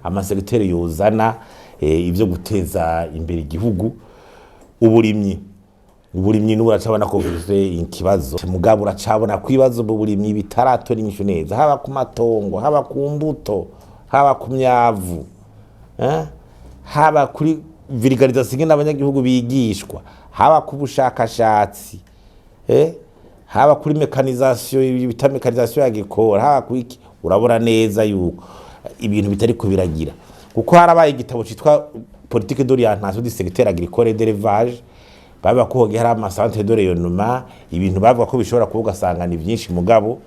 amasegitere yozana ivyo guteza imbere igihugu uburimyi n'ubu uracabona ko bufise ikibazo mugabo uracabona ko ibibazo mu burimyi bitaratora inyishu neza haba ku matongo haba ku mbuto haba ku myavu haba kuri vulgarisation n'abanyagihugu bigishwa haba ku bushakashatsi haba kuri mekanisation bita mekanisation y'agikora haba kwiki urabona neza yuko ibintu bitari kubiragira kuko harabaye igitabo citwa politique d'orientation du secteur agricole et d'élevage baba ko hari ama centre de rayonnement ibintu bavuga ko bishobora kuvuga sangana byinshi mugabo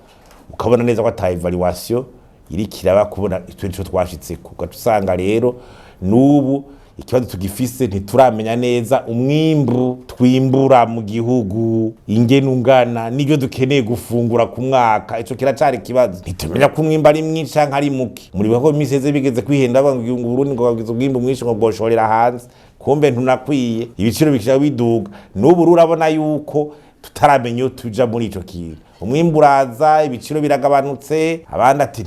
ukabona neza ko ata evaluation iri kiraba kubona icyo twashitse kuko tusanga rero nubu ikibazo tugifise ntituramenya neza umwimbu twimbura mu gihugu ingene ungana nibyo dukeneye gufungura ku mwaka ico kiracari kibazo ntitumenya ko umwimbu ari mwinshi canke ari muke muri bako miseze bigeze kwihenda ngo Burundi ngo bagize umwimbu mwinshi ngo boshorera hanze kumbe ntunakwiye ibiciro bikija biduga n'ubu urabona yuko tutaramenya tuja muri ico kintu umwimbu uraza ibiciro biragabanutse abandi ati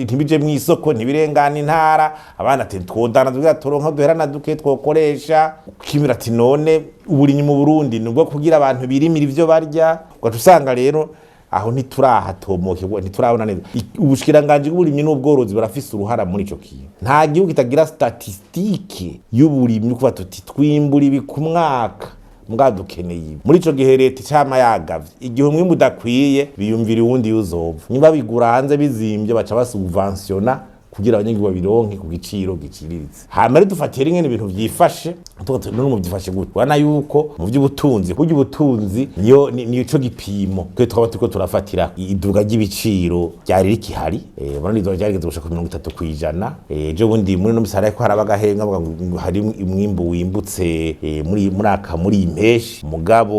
ntibije mu isoko ntibirengana intara abandi ati twodana tugira toronka duherana duke twokoresha ukimira ati none uburinyi mu Burundi nubwo kugira abantu birimira ivyo barya ugatusanga rero aho ntiturahatomokye ntiturabona neza ubushikiranganje bw'uburimyi n'ubworozi barafise uruhara muri ico kintu nta gihugu kitagira statistique y'uburimyi kuba tuti twimbura ibi ku mwaka mwadukeneye muri ico gihe leta icama yagavye igihe umwimbu udakwiye biyumvira uwundi yuzova niba bigura hanze bizimvye baca basubventiona kugira abanyagihugu babironke ku giciro giciriritse hama rero dufatira ingene ibintu vyifashe no mu vyifashe gute wana yuko mu vy'ubutunzi kurya ubutunzi nico gipimo twe twaba turiko turafatira iduga ry'ibiciro ryari rikihari bona nizo ryarigeze gushika ku 30% ejo bundi muri no misara ko harabaga henga ngo hari umwimbu wimbutse muri impeshi mugabo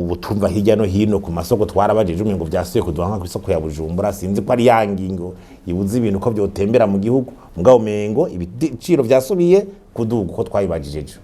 butumva hirya no hino ku masoko twarabajeje umengo vyasuye kuduhanka ku isoko ya Bujumbura sinzi ko ari yangingo ibuze ibintu ko vyotembera mu gihugu mugabo mengo ibiciro vyasubiye kuduga uko twabibajijeje